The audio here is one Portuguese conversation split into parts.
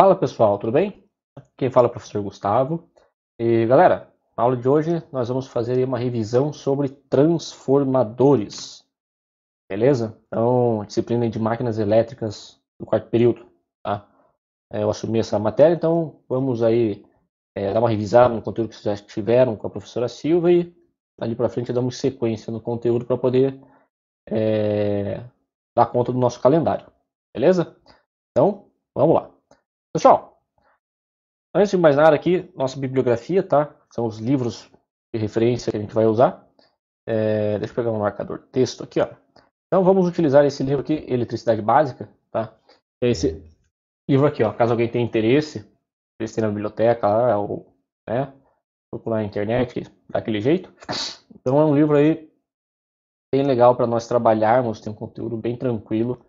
Fala pessoal, tudo bem? Quem fala é o professor Gustavo. E galera, na aula de hoje nós vamos fazer aí uma revisão sobre transformadores, beleza? Então, disciplina de máquinas elétricas do quarto período, tá? Eu assumi essa matéria, então vamos aí dar uma revisada no conteúdo que vocês já tiveram com a professora Silva e ali para frente damos sequência no conteúdo para poder é, dar conta do nosso calendário, beleza? Então, vamos lá. Pessoal, antes de mais nada aqui, nossa bibliografia, tá? São os livros de referência que a gente vai usar. Deixa eu pegar um marcador texto aqui, ó. Então vamos utilizar esse livro aqui, Eletricidade Básica, tá? É esse livro aqui, ó. Caso alguém tenha interesse, eles têm na biblioteca lá, ou, né? Procurar na internet, daquele jeito. Então é um livro aí bem legal para nós trabalharmos, tem um conteúdo bem tranquilo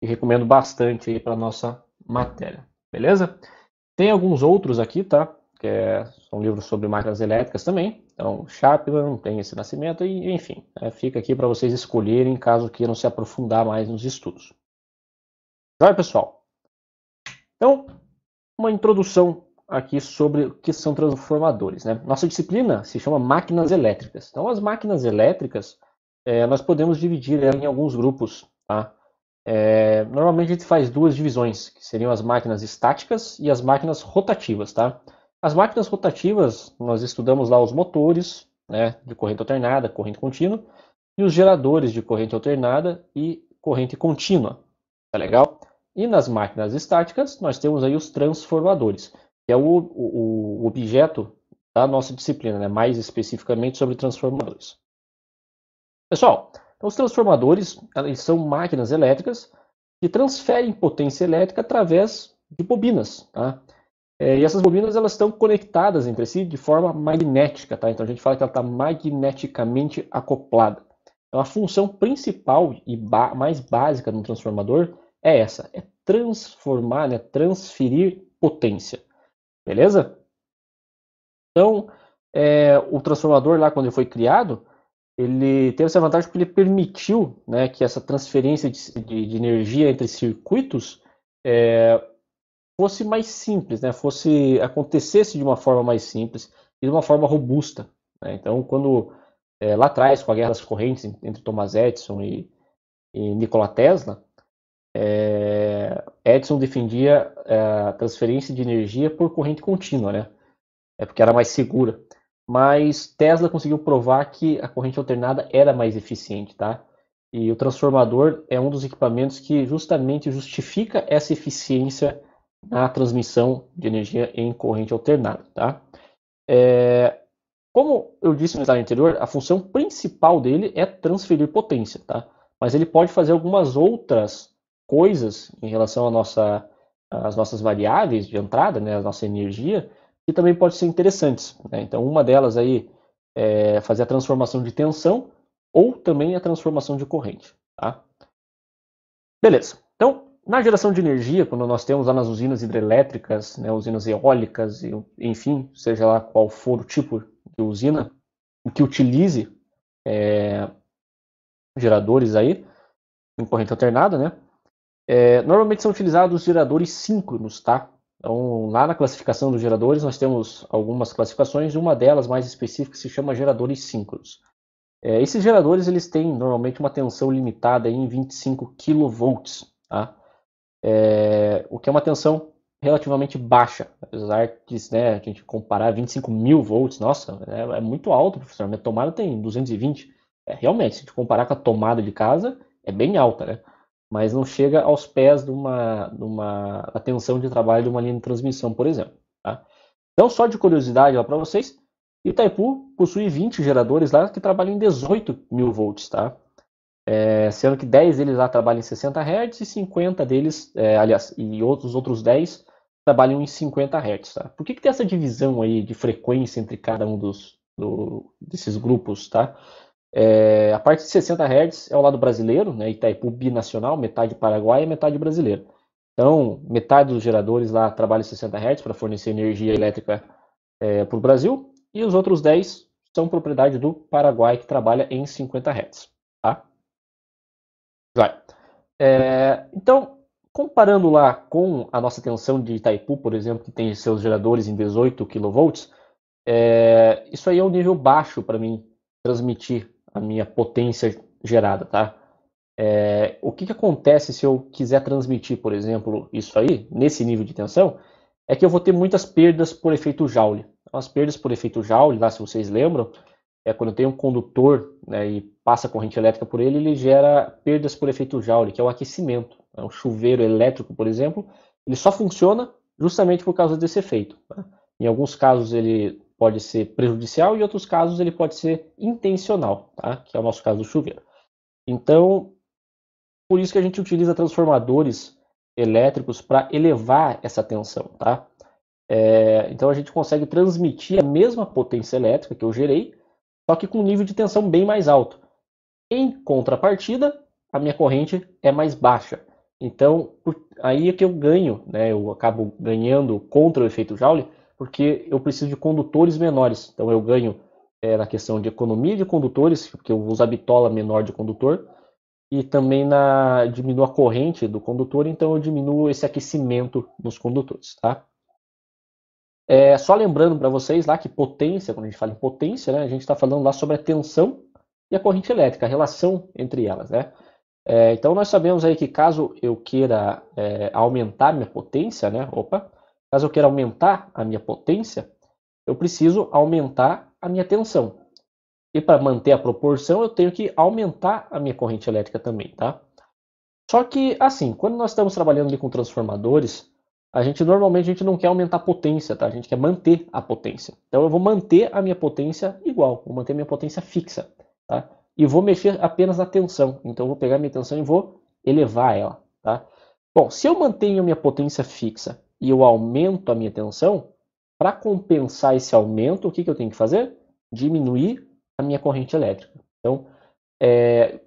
e recomendo bastante aí para nossa matéria, beleza? Tem alguns outros aqui, tá? São livros sobre máquinas elétricas também. Então, Chapman tem esse nascimento e, enfim, fica aqui para vocês escolherem caso queiram se aprofundar mais nos estudos. Olha, pessoal. Então, uma introdução aqui sobre o que são transformadores, né? Nossa disciplina se chama máquinas elétricas. Então, as máquinas elétricas, nós podemos dividir ela em alguns grupos, tá? Normalmente a gente faz duas divisões, que seriam as máquinas estáticas e as máquinas rotativas, tá? As máquinas rotativas, nós estudamos lá os motores, né, de corrente alternada, corrente contínua, e os geradores de corrente alternada e corrente contínua, tá legal? E nas máquinas estáticas, nós temos aí os transformadores, que é o objeto da nossa disciplina, né, mais especificamente sobre transformadores. Pessoal, então os transformadores eles são máquinas elétricas que transferem potência elétrica através de bobinas, tá? E essas bobinas elas estão conectadas entre si de forma magnética, tá? Então a gente fala que ela está magneticamente acoplada. Então a função principal e mais básica de um transformador é essa, é transformar, né, transferir potência, beleza? Então o transformador lá quando ele foi criado, ele teve essa vantagem porque ele permitiu, né, que essa transferência de energia entre circuitos fosse mais simples, né, acontecesse de uma forma mais simples e de uma forma robusta, né? Então, quando lá atrás, com a guerra das correntes entre Thomas Edison e Nikola Tesla, Edison defendia a transferência de energia por corrente contínua, né? Porque era mais segura. Mas Tesla conseguiu provar que a corrente alternada era mais eficiente, tá? E o transformador é um dos equipamentos que justamente justifica essa eficiência na transmissão de energia em corrente alternada, tá? Como eu disse no slide anterior, a função principal dele é transferir potência, tá? Mas ele pode fazer algumas outras coisas em relação às nossas variáveis de entrada, né, a nossa energia, que também pode ser interessantes, né? Então, uma delas aí é fazer a transformação de tensão ou também a transformação de corrente, tá? Beleza. Então, na geração de energia, quando nós temos lá nas usinas hidrelétricas, né, usinas eólicas, enfim, seja lá qual for o tipo de usina que utilize geradores aí, em corrente alternada, né? Normalmente são utilizados geradores síncronos, tá? Então, lá na classificação dos geradores, nós temos algumas classificações, e uma delas mais específica se chama geradores síncronos. Esses geradores eles têm normalmente uma tensão limitada em 25 kV, tá? O que é uma tensão relativamente baixa, apesar de, né, a gente comparar 25 mil volts, nossa, é muito alto, professor. Minha tomada tem 220. Realmente, se a gente comparar com a tomada de casa, é bem alta, né? Mas não chega aos pés da tensão de trabalho de uma linha de transmissão, por exemplo. Tá? Então, só de curiosidade lá para vocês, Itaipu possui 20 geradores lá que trabalham em 18 mil volts, tá? Sendo que 10 deles lá trabalham em 60 Hz e 50 deles, aliás, e os outros 10 trabalham em 50 Hz. Tá? Por que tem essa divisão aí de frequência entre cada um desses grupos? Tá? A parte de 60 Hz é o lado brasileiro, né? Itaipu binacional, metade paraguaia e metade brasileira. Então, metade dos geradores lá trabalham em 60 Hz para fornecer energia elétrica para o Brasil, e os outros 10 são propriedade do Paraguai, que trabalha em 50 Hz. Tá? Vai. Então, comparando lá com a nossa tensão de Itaipu, por exemplo, que tem seus geradores em 18 kV, isso aí é um nível baixo para mim transmitir a minha potência gerada, tá? O que acontece se eu quiser transmitir, por exemplo, isso aí, nesse nível de tensão, é que eu vou ter muitas perdas por efeito Joule. As perdas por efeito Joule, lá se vocês lembram, quando eu tenho um condutor, né, e passa corrente elétrica por ele, ele gera perdas por efeito Joule, que é o aquecimento. Um chuveiro elétrico, por exemplo, ele só funciona justamente por causa desse efeito. Tá? Em alguns casos ele pode ser prejudicial e em outros casos ele pode ser intencional, tá? Que é o nosso caso do chuveiro. Então, por isso que a gente utiliza transformadores elétricos para elevar essa tensão, tá? Então a gente consegue transmitir a mesma potência elétrica que eu gerei, só que com um nível de tensão bem mais alto. Em contrapartida, a minha corrente é mais baixa. Então, aí é que eu ganho, né? Eu acabo ganhando contra o efeito Joule, porque eu preciso de condutores menores. Então eu ganho na questão de economia de condutores, porque eu uso a bitola menor de condutor, e também diminuo a corrente do condutor, então eu diminuo esse aquecimento nos condutores, tá? Só lembrando para vocês lá que potência, quando a gente fala em potência, né, a gente está falando lá sobre a tensão e a corrente elétrica, a relação entre elas, né? Então nós sabemos aí que caso eu queira aumentar minha potência, né? Caso eu queira aumentar a minha potência, eu preciso aumentar a minha tensão. E para manter a proporção, eu tenho que aumentar a minha corrente elétrica também, tá? Só que, assim, quando nós estamos trabalhando ali com transformadores, normalmente a gente não quer aumentar a potência, tá? A gente quer manter a potência. Então eu vou manter a minha potência igual, vou manter a minha potência fixa, tá? E vou mexer apenas na tensão. Então eu vou pegar a minha tensão e vou elevar ela, tá? Bom, se eu mantenho a minha potência fixa e eu aumento a minha tensão, para compensar esse aumento, o que eu tenho que fazer? Diminuir a minha corrente elétrica. Então, é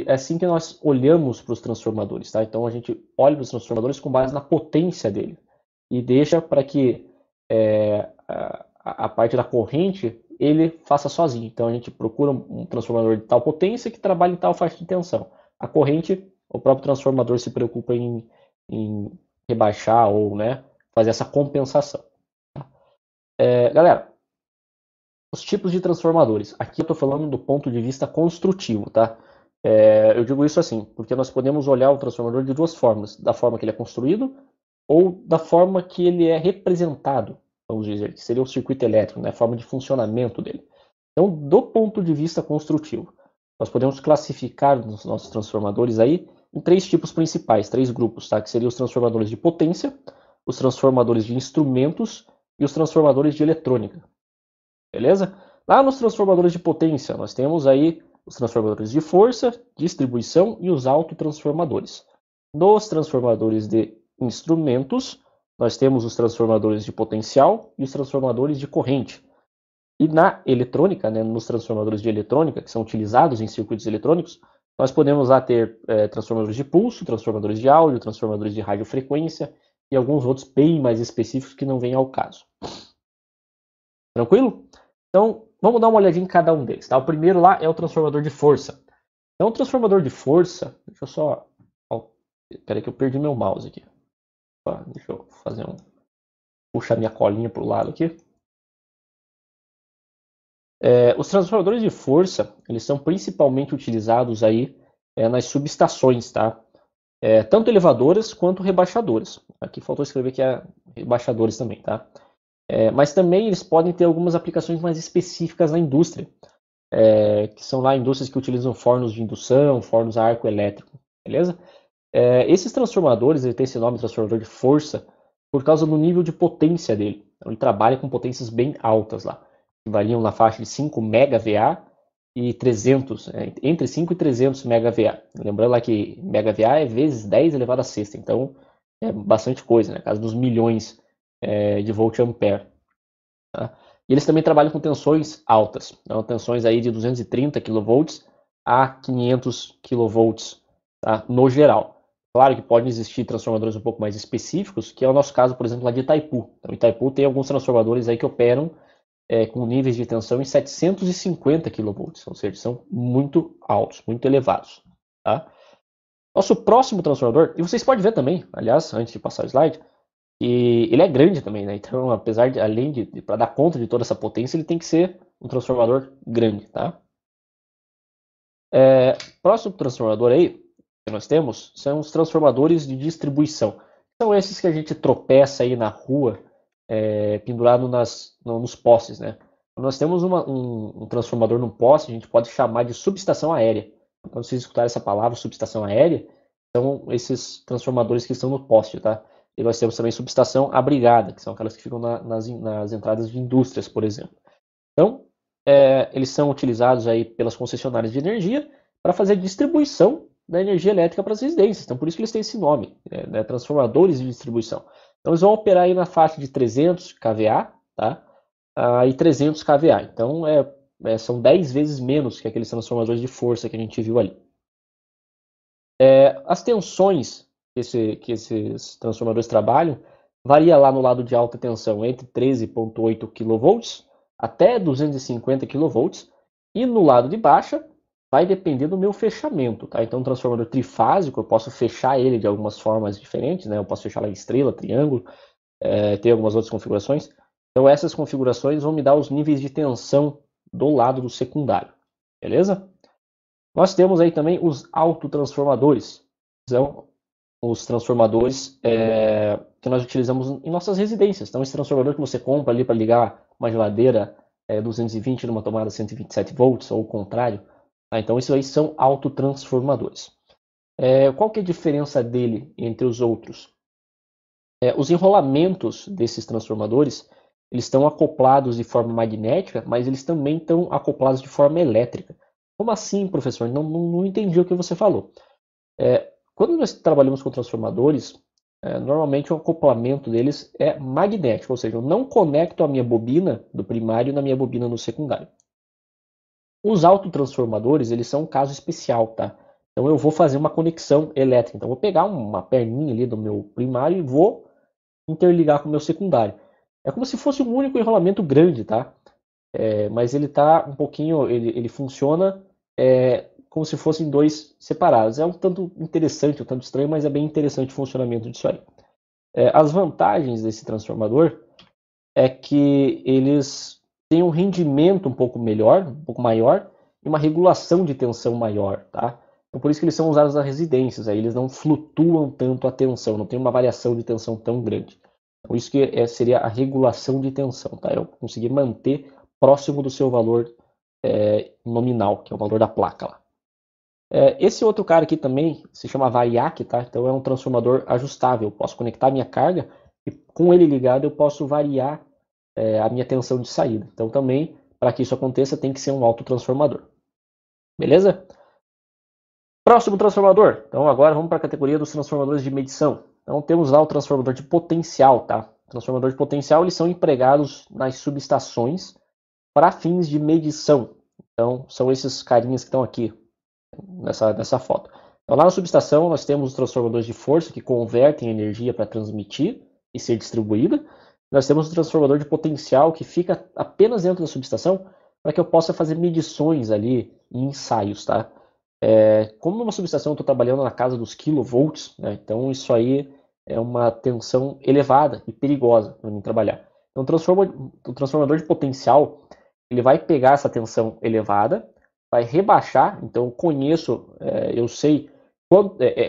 assim que nós olhamos para os transformadores, tá? Então a gente olha para os transformadores com base na potência dele e deixa para que a parte da corrente ele faça sozinho. Então a gente procura um transformador de tal potência que trabalhe em tal faixa de tensão. A corrente, o próprio transformador se preocupa em rebaixar ou, né, fazer essa compensação. Galera, os tipos de transformadores. Aqui eu estou falando do ponto de vista construtivo, tá? Eu digo isso assim, porque nós podemos olhar o transformador de duas formas. Da forma que ele é construído ou da forma que ele é representado, vamos dizer, que seria o circuito elétrico, né? A forma de funcionamento dele. Então, do ponto de vista construtivo, nós podemos classificar os nossos transformadores aí em três tipos principais, três grupos, tá? Que seriam os transformadores de potência, os transformadores de instrumentos e os transformadores de eletrônica. Beleza? Lá nos transformadores de potência, nós temos aí os transformadores de força, distribuição e os autotransformadores. Nos transformadores de instrumentos, nós temos os transformadores de potencial e os transformadores de corrente. E na eletrônica, né, nos transformadores de eletrônica, que são utilizados em circuitos eletrônicos, nós podemos lá ter transformadores de pulso, transformadores de áudio, transformadores de radiofrequência e alguns outros bem mais específicos que não vêm ao caso. Tranquilo? Então, vamos dar uma olhadinha em cada um deles. Tá? O primeiro lá é o transformador de força. Então, o transformador de força... Deixa eu só... Espera aí que eu perdi meu mouse aqui. Deixa eu fazer um... Puxar minha colinha para o lado aqui. Os transformadores de força, eles são principalmente utilizados aí nas subestações, tá? Tanto elevadoras quanto rebaixadoras. Aqui faltou escrever que é rebaixadores também, tá? Mas também eles podem ter algumas aplicações mais específicas na indústria, que são lá indústrias que utilizam fornos de indução, fornos a arco elétrico, beleza? Esses transformadores, ele tem esse nome, transformador de força, por causa do nível de potência dele. Então, ele trabalha com potências bem altas lá, que variam na faixa de 5 MVA e 300, entre 5 e 300 MVA. Lembrando lá que MVA é vezes 10 elevado a sexta, então é bastante coisa, né? Caso dos milhões de volt-ampere. Tá? E eles também trabalham com tensões altas, então, tensões aí de 230 kV a 500 kV, tá? No geral. Claro que podem existir transformadores um pouco mais específicos, que é o nosso caso, por exemplo, lá de Itaipu. Então, Itaipu tem alguns transformadores aí que operam com níveis de tensão em 750 kV, ou seja, são muito altos, muito elevados. Tá? Nosso próximo transformador, e vocês podem ver também, aliás, antes de passar o slide, que ele é grande também, né? Então, apesar de, além de para dar conta de toda essa potência, ele tem que ser um transformador grande, tá? Próximo transformador aí que nós temos são os transformadores de distribuição. São esses que a gente tropeça aí na rua, pendurado nos postes, né? Nós temos um transformador no poste, a gente pode chamar de subestação aérea. Quando vocês escutarem essa palavra, subestação aérea, são esses transformadores que estão no poste, tá? E nós temos também subestação abrigada, que são aquelas que ficam nas entradas de indústrias, por exemplo. Então, eles são utilizados aí pelas concessionárias de energia para fazer distribuição da energia elétrica para as residências. Então, por isso que eles têm esse nome, né, transformadores de distribuição. Então, eles vão operar aí na faixa de 300 kVA, tá? E 300 kVA. Então, são 10 vezes menos que aqueles transformadores de força que a gente viu ali. As tensões que esses transformadores trabalham varia lá no lado de alta tensão entre 13,8 kV até 250 kV, e no lado de baixa vai depender do meu fechamento, tá? Então, um transformador trifásico, eu posso fechar ele de algumas formas diferentes, né? Eu posso fechar lá em estrela, triângulo, tem algumas outras configurações. Então, essas configurações vão me dar os níveis de tensão do lado do secundário, beleza? Nós temos aí também os autotransformadores, são os transformadores que nós utilizamos em nossas residências. Então, esse transformador que você compra ali para ligar uma geladeira 220 numa tomada 127 volts, ou o contrário. Tá? Então, isso aí são autotransformadores. Qual que é a diferença dele entre os outros? Os enrolamentos desses transformadores, eles estão acoplados de forma magnética, mas eles também estão acoplados de forma elétrica. Como assim, professor? Não entendi o que você falou. Quando nós trabalhamos com transformadores, normalmente o acoplamento deles é magnético, ou seja, eu não conecto a minha bobina do primário na minha bobina no secundário. Os autotransformadores, eles são um caso especial, tá? Então eu vou fazer uma conexão elétrica. Então eu vou pegar uma perninha ali do meu primário e vou interligar com o meu secundário. É como se fosse um único enrolamento grande, tá? Mas ele tá um pouquinho, ele funciona como se fossem dois separados. É um tanto interessante, um tanto estranho, mas é bem interessante o funcionamento disso aí. As vantagens desse transformador é que eles têm um rendimento um pouco melhor, um pouco maior, e uma regulação de tensão maior, tá? Então, por isso que eles são usados nas residências, aí eles não flutuam tanto a tensão, não tem uma variação de tensão tão grande. Então, isso que seria a regulação de tensão, tá? Eu conseguir manter próximo do seu valor nominal, que é o valor da placa lá. Esse outro cara aqui também se chama Variac, tá? Então é um transformador ajustável. Eu posso conectar minha carga e com ele ligado eu posso variar a minha tensão de saída. Então também, para que isso aconteça, tem que ser um autotransformador. Beleza? Próximo transformador. Então agora vamos para a categoria dos transformadores de medição. Então temos lá o transformador de potencial, tá? Transformador de potencial, eles são empregados nas subestações para fins de medição. Então são esses carinhas que estão aqui nessa foto. Então, lá na subestação nós temos os transformadores de força que convertem energia para transmitir e ser distribuída. Nós temos o transformador de potencial que fica apenas dentro da subestação para que eu possa fazer medições ali em ensaios, tá? Como numa subestação eu estou trabalhando na casa dos kilovolts, né? Então isso aí é uma tensão elevada e perigosa para mim trabalhar. Então o transformador de potencial ele vai pegar essa tensão elevada, vai rebaixar, então eu conheço, eu sei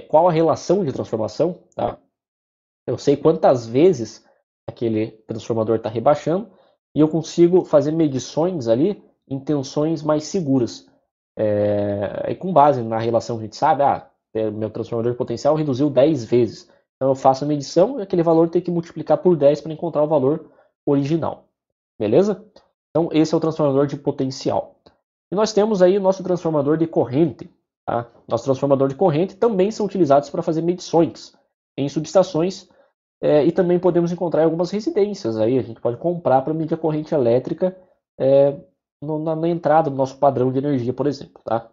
qual a relação de transformação, tá? Eu sei quantas vezes aquele transformador está rebaixando e eu consigo fazer medições ali em tensões mais seguras. E com base na relação que a gente sabe, meu transformador de potencial reduziu 10 vezes. Então eu faço a medição e aquele valor tem que multiplicar por 10 para encontrar o valor original. Beleza? Então esse é o transformador de potencial. E nós temos aí o nosso transformador de corrente. Tá? Nosso transformador de corrente também são utilizados para fazer medições em subestações e também podemos encontrar em algumas residências. Aí a gente pode comprar para medir a corrente elétrica na entrada do nosso padrão de energia, por exemplo. Tá?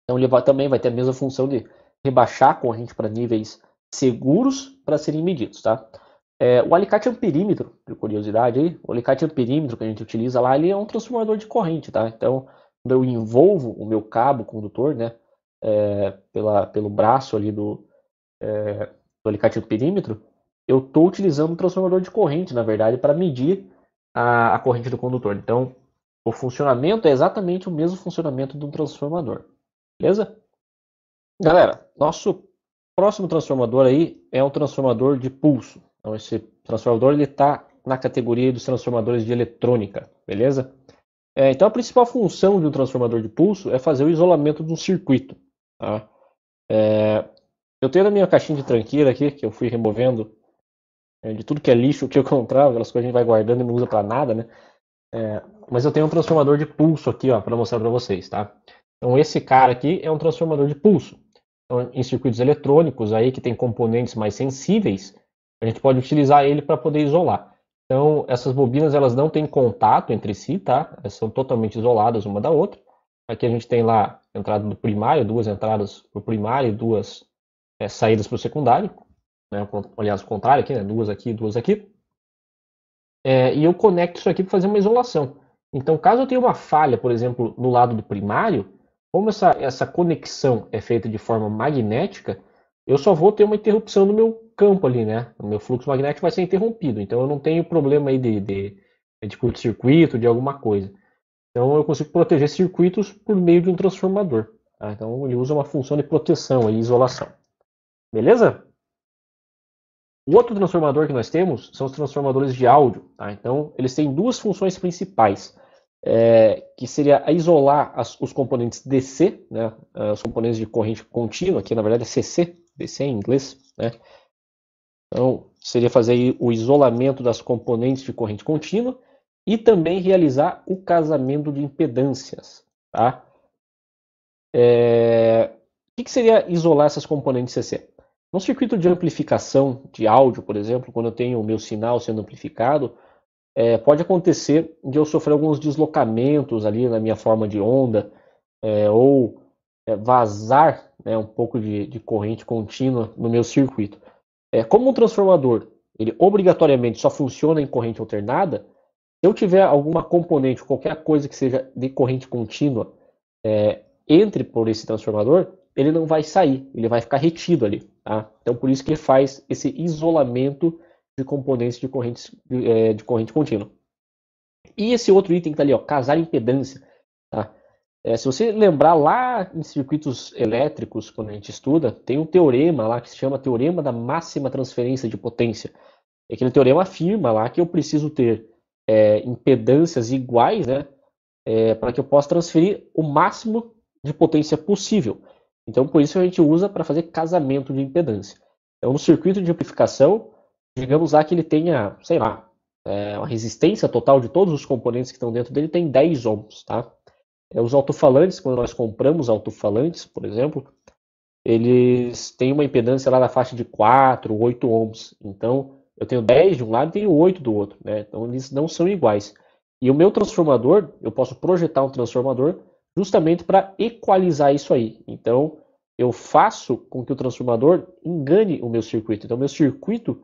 Então ele também vai ter a mesma função de rebaixar a corrente para níveis seguros para serem medidos. Tá? O alicate amperímetro, por curiosidade, aí, o alicate amperímetro que a gente utiliza lá, ele é um transformador de corrente, tá? Então, quando eu envolvo o meu cabo condutor, né, pelo braço ali do alicate do perímetro, eu estou utilizando um transformador de corrente, na verdade, para medir a corrente do condutor. Então, o funcionamento é exatamente o mesmo funcionamento de um transformador. Beleza? Galera, nosso próximo transformador aí é um transformador de pulso. Então, esse transformador está na categoria dos transformadores de eletrônica. Beleza? Então, a principal função de um transformador de pulso é fazer o isolamento de um circuito. Tá? Eu tenho na minha caixinha de tranqueira aqui, que eu fui removendo de tudo que é lixo que eu encontrava, aquelas coisas que a gente vai guardando e não usa para nada, né? Mas eu tenho um transformador de pulso aqui, ó, para mostrar para vocês, tá? Então esse cara aqui é um transformador de pulso. Então, em circuitos eletrônicos aí que tem componentes mais sensíveis, a gente pode utilizar ele para poder isolar. Então essas bobinas elas não têm contato entre si, tá? Elas são totalmente isoladas uma da outra. Aqui a gente tem lá a entrada do primário, duas entradas para o primário e duas saídas para o secundário. Né? Aliás, o contrário aqui, né? Duas aqui e duas aqui. E eu conecto isso aqui para fazer uma isolação. Então, caso eu tenha uma falha, por exemplo, no lado do primário, como essa conexão é feita de forma magnética, eu só vou ter uma interrupção no meu campo ali, né? O meu fluxo magnético vai ser interrompido. Então, eu não tenho problema aí de curto-circuito, de alguma coisa. Então, eu consigo proteger circuitos por meio de um transformador. Tá? Então, ele usa uma função de proteção e isolação. Beleza? O outro transformador que nós temos são os transformadores de áudio. Tá? Então, eles têm duas funções principais, que seria isolar os componentes DC, né? Os componentes de corrente contínua, que na verdade é CC, DC em inglês. Né? Então, seria fazer o isolamento das componentes de corrente contínua e também realizar o casamento de impedâncias. Tá? O que seria isolar essas componentes CC? No circuito de amplificação de áudio, por exemplo, quando eu tenho o meu sinal sendo amplificado, pode acontecer de eu sofrer alguns deslocamentos ali na minha forma de onda, ou vazar, né, um pouco de corrente contínua no meu circuito. Como um transformador, ele obrigatoriamente só funciona em corrente alternada, se eu tiver alguma componente, qualquer coisa que seja de corrente contínua, entre por esse transformador, ele não vai sair, ele vai ficar retido ali. Tá? Então, por isso que ele faz esse isolamento de componentes de corrente contínua. E esse outro item que está ali, ó, casar impedância. Tá? Se você lembrar lá em circuitos elétricos, quando a gente estuda, tem um teorema lá que se chama Teorema da Máxima Transferência de Potência. E aquele teorema afirma lá que eu preciso ter impedâncias iguais, né, para que eu possa transferir o máximo de potência possível. Então, por isso a gente usa para fazer casamento de impedância. Então, no circuito de amplificação, digamos lá que ele tenha, sei lá, a resistência total de todos os componentes que estão dentro dele tem 10 ohms. Tá? Os alto-falantes, quando nós compramos alto-falantes, por exemplo, eles têm uma impedância lá na faixa de 4, 8 ohms. Então, eu tenho 10 de um lado e tenho 8 do outro. Né? Então, eles não são iguais. E o meu transformador, eu posso projetar um transformador justamente para equalizar isso aí. Então, eu faço com que o transformador engane o meu circuito. Então, meu circuito,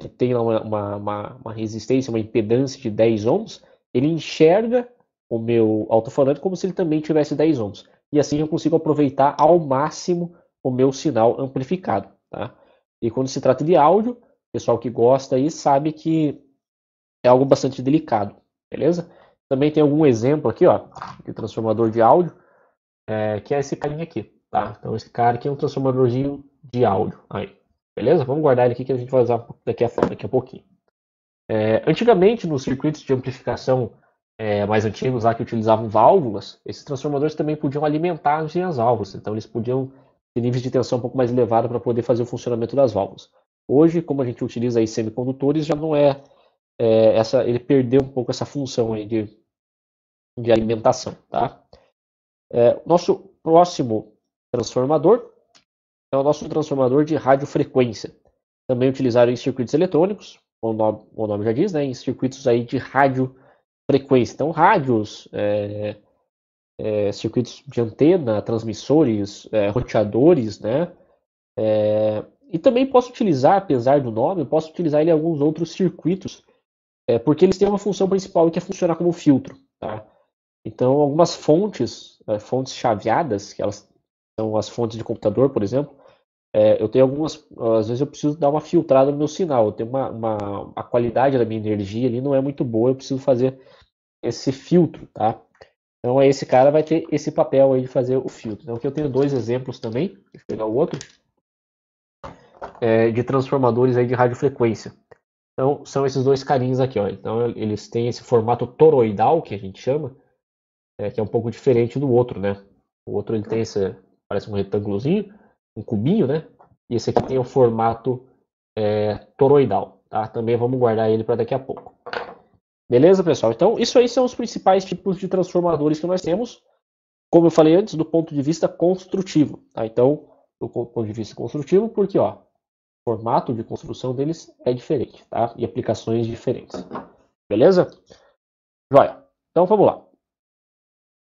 que tem uma resistência, uma impedância de 10 ohms, ele enxerga o meu alto-falante como se ele também tivesse 10 ohms. E assim eu consigo aproveitar ao máximo o meu sinal amplificado. Tá? E quando se trata de áudio, o pessoal que gosta aí sabe que é algo bastante delicado. Beleza? Também tem algum exemplo aqui, ó, de transformador de áudio, que é esse carinha aqui, tá? Então esse cara aqui é um transformadorzinho de áudio. Aí, beleza? Vamos guardar ele aqui que a gente vai usar daqui a pouquinho. Antigamente, nos circuitos de amplificação mais antigos lá que utilizavam válvulas, esses transformadores também podiam alimentar as válvulas. Então eles podiam ter níveis de tensão um pouco mais elevados para poder fazer o funcionamento das válvulas. Hoje, como a gente utiliza aí semicondutores, já não ele perdeu um pouco essa função aí de alimentação. Tá? Nosso próximo transformador é o nosso transformador de radiofrequência. Também utilizado em circuitos eletrônicos, como o nome já diz, né, em circuitos aí de radiofrequência. Então, rádios, circuitos de antena, transmissores, roteadores, né? E também posso utilizar, apesar do nome, eu posso utilizar ele em alguns outros circuitos, porque eles têm uma função principal que é funcionar como filtro. Tá? Então, algumas fontes chaveadas, que elas são as fontes de computador, por exemplo, eu tenho algumas, às vezes eu preciso dar uma filtrada no meu sinal, eu tenho a qualidade da minha energia ali não é muito boa, eu preciso fazer esse filtro, tá? Então esse cara vai ter esse papel aí de fazer o filtro. Então aqui eu tenho dois exemplos também, deixa eu pegar o outro, de transformadores aí de radiofrequência. Então são esses dois carinhos aqui, ó. Então eles têm esse formato toroidal que a gente chama, que é um pouco diferente do outro, né? O outro ele tem esse, parece um retângulozinho, um cubinho, né? E esse aqui tem o formato toroidal, tá? Também vamos guardar ele para daqui a pouco. Beleza, pessoal? Então, isso aí são os principais tipos de transformadores que nós temos, como eu falei antes, do ponto de vista construtivo. Tá? Então, do ponto de vista construtivo, porque ó, o formato de construção deles é diferente, tá? E aplicações diferentes. Beleza? Joia. Então, vamos lá.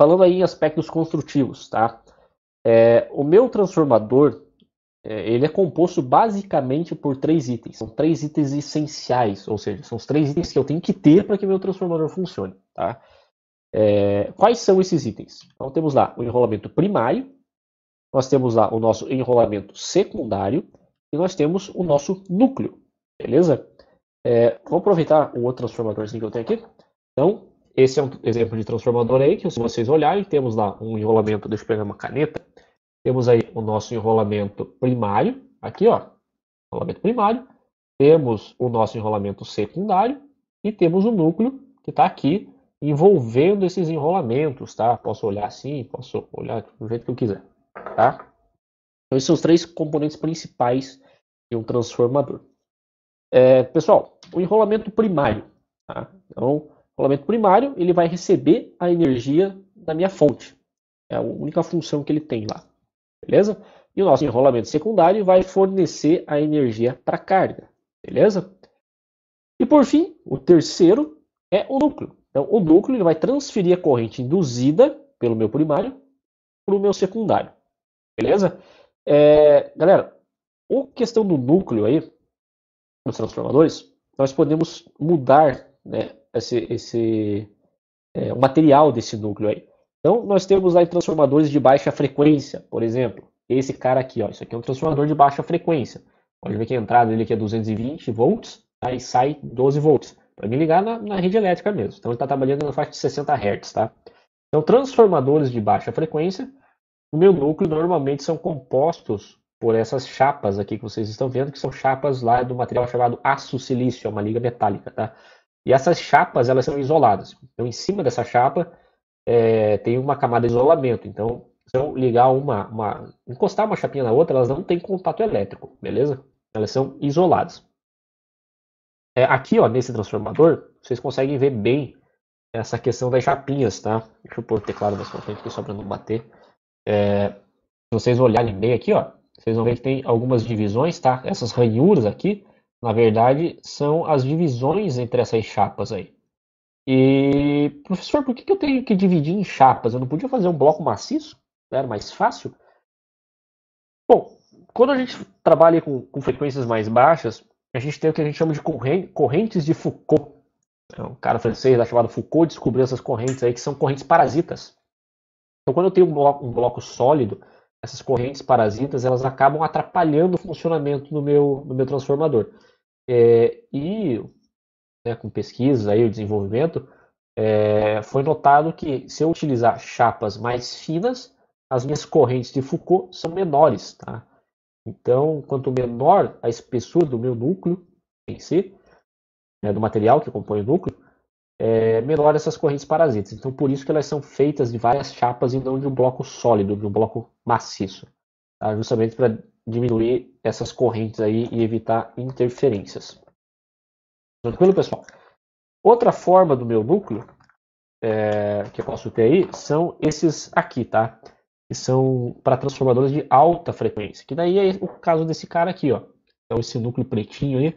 Falando aí em aspectos construtivos, tá? O meu transformador, ele é composto basicamente por três itens. São três itens essenciais, ou seja, são os três itens que eu tenho que ter para que meu transformador funcione, tá? Quais são esses itens? Então temos lá o enrolamento primário, nós temos lá o nosso enrolamento secundário e nós temos o nosso núcleo, beleza? Vou aproveitar um outro transformadorzinho que eu tenho aqui. Então, esse é um exemplo de transformador aí, que se vocês olharem, temos lá um enrolamento, deixa eu pegar uma caneta, temos aí o nosso enrolamento primário, aqui ó, enrolamento primário, temos o nosso enrolamento secundário e temos o núcleo que está aqui envolvendo esses enrolamentos, tá? Posso olhar assim, posso olhar do jeito que eu quiser, tá? Então esses são os três componentes principais de um transformador. Pessoal, o enrolamento primário, tá? Então, o enrolamento primário ele vai receber a energia da minha fonte, é a única função que ele tem lá. Beleza? E o nosso enrolamento secundário vai fornecer a energia para a carga. Beleza? E por fim, o terceiro é o núcleo. Então, o núcleo ele vai transferir a corrente induzida pelo meu primário para o meu secundário. Beleza? Galera, a questão do núcleo aí, nos transformadores, nós podemos mudar, né, o material desse núcleo aí. Então, nós temos aí transformadores de baixa frequência, por exemplo. Esse cara aqui, ó, isso aqui é um transformador de baixa frequência. Pode ver que a entrada dele aqui é 220 volts, aí sai 12 volts. Para me ligar na rede elétrica mesmo. Então, ele está trabalhando na faixa de 60 Hz, tá? Então, transformadores de baixa frequência, no meu núcleo, normalmente são compostos por essas chapas aqui que vocês estão vendo, que são chapas lá do material chamado aço silício, é uma liga metálica, tá? E essas chapas, elas são isoladas. Então, em cima dessa chapa, tem uma camada de isolamento. Então, se eu ligar encostar uma chapinha na outra, elas não têm contato elétrico, beleza? Elas são isoladas. Aqui, ó, nesse transformador, vocês conseguem ver bem essa questão das chapinhas, tá? Deixa eu pôr o teclado mais pra frente aqui só para não bater. Se vocês olharem bem aqui, ó, vocês vão ver que tem algumas divisões, tá? Essas ranhuras aqui, na verdade, são as divisões entre essas chapas aí. E, professor, por que eu tenho que dividir em chapas? Eu não podia fazer um bloco maciço? Era mais fácil? Bom, quando a gente trabalha com frequências mais baixas, a gente tem o que a gente chama de correntes de Foucault. Um cara francês lá chamado Foucault descobriu essas correntes aí que são correntes parasitas. Então, quando eu tenho um bloco sólido, essas correntes parasitas elas acabam atrapalhando o funcionamento do meu transformador. Com pesquisas aí, o desenvolvimento, foi notado que se eu utilizar chapas mais finas, as minhas correntes de Foucault são menores, tá? Então, quanto menor a espessura do meu núcleo em si, do material que compõe o núcleo, menor essas correntes parasitas. Então, por isso que elas são feitas de várias chapas e não de um bloco sólido, de um bloco maciço, tá? Justamente para diminuir essas correntes aí e evitar interferências. Tranquilo, pessoal? Outra forma do meu núcleo que eu posso ter aí são esses aqui, tá? Que são para transformadores de alta frequência. Que daí é o caso desse cara aqui, ó. Então esse núcleo pretinho aí,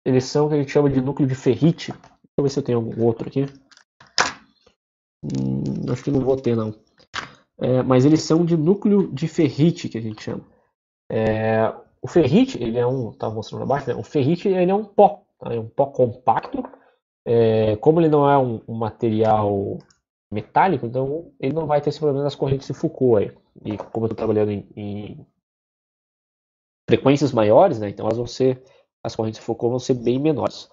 eles são o que a gente chama de núcleo de ferrite. Deixa eu ver se eu tenho algum outro aqui. Acho que não vou ter não. Mas eles são de núcleo de ferrite que a gente chama. O ferrite, ele é estava mostrando abaixo, né? O ferrite ele é um pó, tá? É um pó compacto. Como ele não é um material metálico, então ele não vai ter esse problema das correntes de Foucault aí. E como eu estou trabalhando em frequências maiores, né, então as correntes de Foucault vão ser bem menores.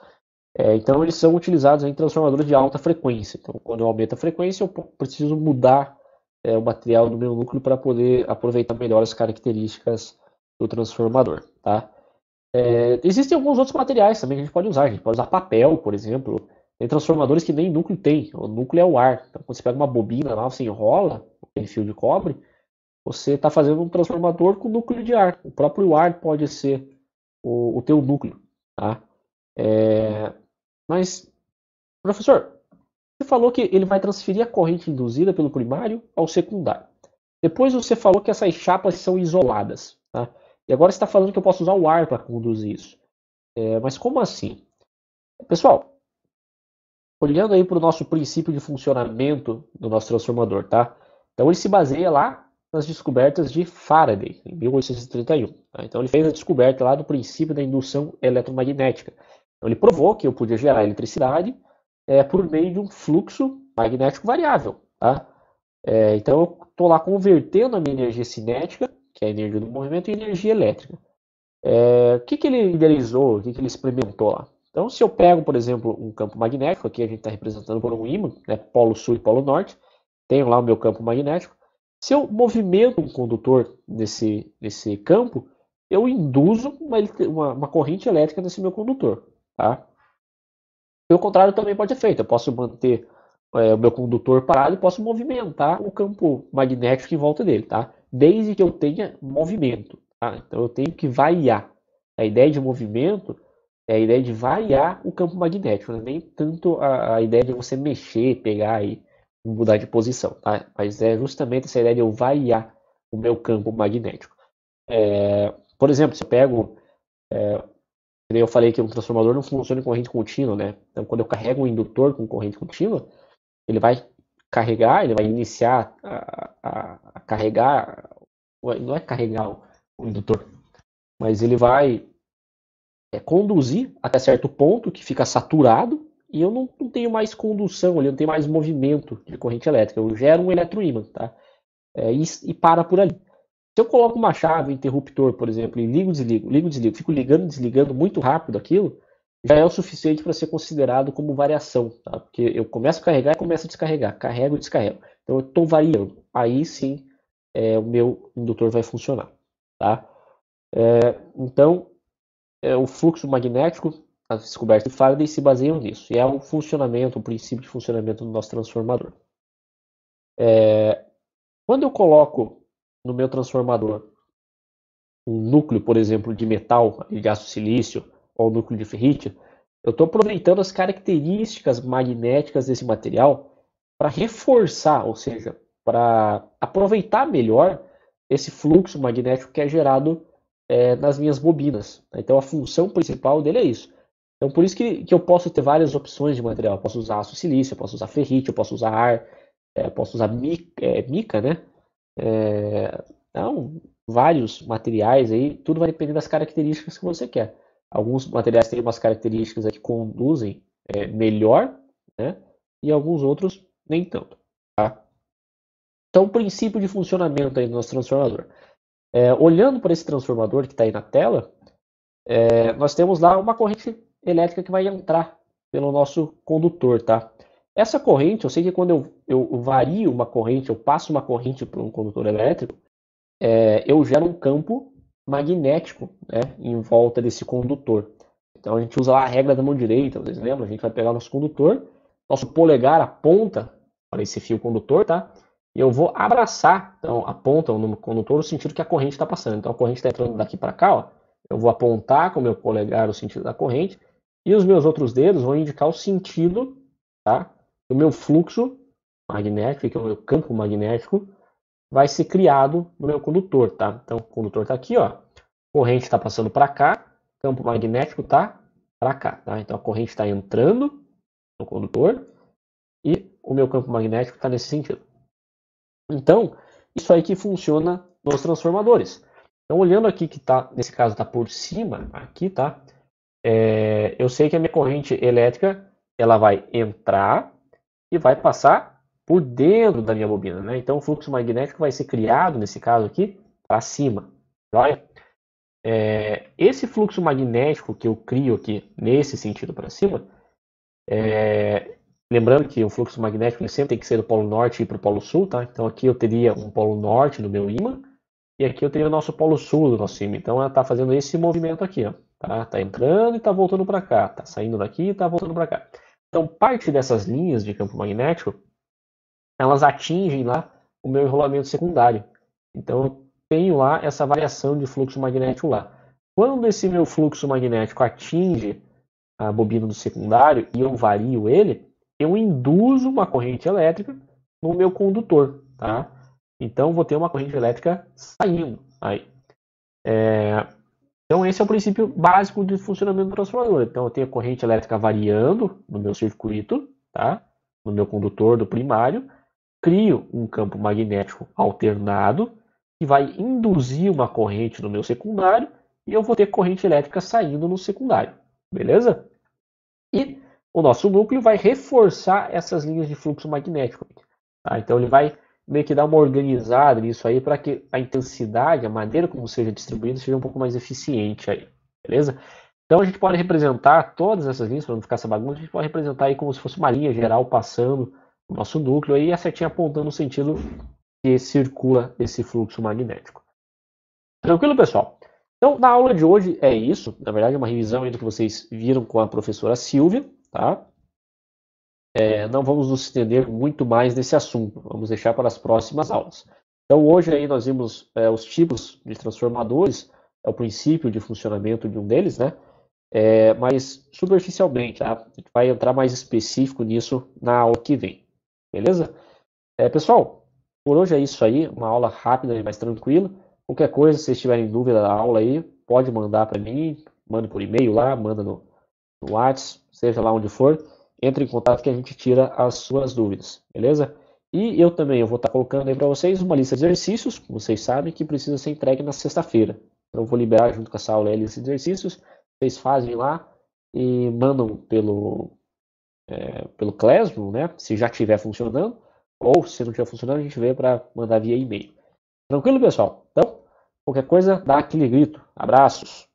Então eles são utilizados em transformadores de alta frequência. Então quando eu aumento a frequência, eu preciso mudar o material do meu núcleo para poder aproveitar melhor as características do transformador. Tá? Existem alguns outros materiais também que a gente pode usar. A gente pode usar papel, por exemplo. Tem transformadores que nem núcleo tem. O núcleo é o ar. Então quando você pega uma bobina lá, você enrola aquele fio de cobre, você está fazendo um transformador com núcleo de ar. O próprio ar pode ser o teu núcleo. Tá? Mas, professor, você falou que ele vai transferir a corrente induzida pelo primário ao secundário. Depois você falou que essas chapas são isoladas. Tá? E agora você está falando que eu posso usar o ar para conduzir isso. Mas como assim? Pessoal, olhando aí para o nosso princípio de funcionamento do nosso transformador, tá? Então ele se baseia lá nas descobertas de Faraday, em 1831. Tá? Então ele fez a descoberta lá do princípio da indução eletromagnética. Então ele provou que eu podia gerar eletricidade por meio de um fluxo magnético variável. Tá? Então eu estou lá convertendo a minha energia cinética, que é a energia do movimento, em energia elétrica. O que ele idealizou, o que ele experimentou lá? Então, se eu pego, por exemplo, um campo magnético, aqui a gente está representando por um ímã, né, polo sul e polo norte, tenho lá o meu campo magnético. Se eu movimento um condutor nesse campo, eu induzo uma corrente elétrica nesse meu condutor. Tá? E o contrário também pode ser feito. Eu posso manter o meu condutor parado e posso movimentar o campo magnético em volta dele, tá? Desde que eu tenha movimento. Tá? Então eu tenho que variar. A ideia de movimento é a ideia de variar o campo magnético, né? Nem tanto a ideia de você mexer, pegar e mudar de posição, tá? Mas é justamente essa ideia de eu variar o meu campo magnético. Por exemplo, se eu pego eu falei que um transformador não funciona em corrente contínua, né? Então, quando eu carrego um indutor com corrente contínua, ele vai carregar, ele vai iniciar a carregar, não é carregar o indutor, mas ele vai conduzir até certo ponto que fica saturado e eu não tenho mais condução, eu não tenho mais movimento de corrente elétrica. Eu gero um eletroímã, tá? E para por ali. Se eu coloco uma chave, um interruptor, por exemplo, e ligo, desligo, fico ligando e desligando muito rápido aquilo, já é o suficiente para ser considerado como variação, tá? Porque eu começo a carregar e começo a descarregar, carrego e descarrego. Então eu estou variando. Aí sim o meu indutor vai funcionar. Tá? Então o fluxo magnético, as descobertas de Faraday se baseiam nisso. E é o funcionamento, o princípio de funcionamento do nosso transformador. Quando eu coloco no meu transformador um núcleo, por exemplo, de metal, de aço silício, ou núcleo de ferrite, eu estou aproveitando as características magnéticas desse material para reforçar, ou seja, para aproveitar melhor esse fluxo magnético que é gerado nas minhas bobinas. Então a função principal dele é isso. Então por isso que eu posso ter várias opções de material. Eu posso usar aço silício, eu posso usar ferrite, eu posso usar ar, eu posso usar mica, né? Então, vários materiais aí, tudo vai depender das características que você quer. Alguns materiais têm umas características que conduzem melhor, né? E alguns outros nem tanto. Tá? Então, o princípio de funcionamento aí do nosso transformador. Olhando para esse transformador que está aí na tela, nós temos lá uma corrente elétrica que vai entrar pelo nosso condutor, tá? Essa corrente, eu sei que quando eu vario uma corrente, eu passo uma corrente para um condutor elétrico, eu gero um campo magnético, né, em volta desse condutor. Então a gente usa lá a regra da mão direita, vocês lembram? A gente vai pegar nosso condutor, nosso polegar aponta para esse fio condutor, tá? E eu vou abraçar, então aponta no condutor no sentido que a corrente está passando. Então a corrente está entrando daqui para cá, ó. Eu vou apontar com o meu polegar o sentido da corrente e os meus outros dedos vão indicar o sentido, tá, do meu fluxo magnético, que é o meu campo magnético, vai ser criado no meu condutor, tá? Então o condutor está aqui, ó. Corrente está passando para cá, campo magnético está para cá, tá? Então a corrente está entrando no condutor e o meu campo magnético está nesse sentido. Então, isso aí que funciona nos transformadores. Então, olhando aqui que tá, nesse caso está por cima, aqui, tá? Eu sei que a minha corrente elétrica ela vai entrar e vai passar por dentro da minha bobina, né? Então o fluxo magnético vai ser criado, nesse caso aqui, para cima. Olha, esse fluxo magnético que eu crio aqui, nesse sentido para cima, lembrando que o fluxo magnético ele sempre tem que ser do polo norte e ir para o polo sul, tá? Então aqui eu teria um polo norte no meu ímã, e aqui eu teria o nosso polo sul do nosso ímã. Então ela está fazendo esse movimento aqui, ó. Tá entrando e está voltando para cá, tá saindo daqui e está voltando para cá. Então parte dessas linhas de campo magnético, elas atingem lá o meu enrolamento secundário. Então eu tenho lá essa variação de fluxo magnético lá. Quando esse meu fluxo magnético atinge a bobina do secundário e eu vario ele, eu induzo uma corrente elétrica no meu condutor, tá? Então vou ter uma corrente elétrica saindo aí. Então esse é o princípio básico de funcionamento do transformador. Então eu tenho a corrente elétrica variando no meu circuito, tá? No meu condutor do primário, crio um campo magnético alternado que vai induzir uma corrente no meu secundário e eu vou ter corrente elétrica saindo no secundário, beleza? E o nosso núcleo vai reforçar essas linhas de fluxo magnético. Tá? Então ele vai meio que dar uma organizada nisso aí para que a intensidade, a maneira como seja distribuída, seja um pouco mais eficiente aí, beleza? Então a gente pode representar todas essas linhas, para não ficar essa bagunça, a gente pode representar aí como se fosse uma linha geral passando o nosso núcleo aí, e a setinha apontando no sentido que circula esse fluxo magnético. Tranquilo, pessoal? Então, na aula de hoje é isso. Na verdade, é uma revisão aí do que vocês viram com a professora Silvia, tá? Não vamos nos estender muito mais nesse assunto. Vamos deixar para as próximas aulas. Então, hoje aí nós vimos os tipos de transformadores, o princípio de funcionamento de um deles, né? Mas superficialmente, tá? A gente vai entrar mais específico nisso na aula que vem. Beleza? Pessoal, por hoje é isso aí. Uma aula rápida e mais tranquila. Qualquer coisa, se vocês tiverem dúvida da aula aí, pode mandar para mim. Manda por e-mail lá, manda no WhatsApp, seja lá onde for. Entre em contato que a gente tira as suas dúvidas, beleza? E eu vou estar colocando aí para vocês uma lista de exercícios, como vocês sabem, que precisa ser entregue na sexta-feira. Então eu vou liberar junto com essa aula a lista de exercícios. Vocês fazem lá e mandam pelo Classroom, né? Se já estiver funcionando. Ou se não estiver funcionando, a gente vê para mandar via e-mail. Tranquilo, pessoal? Então, qualquer coisa, dá aquele grito. Abraços!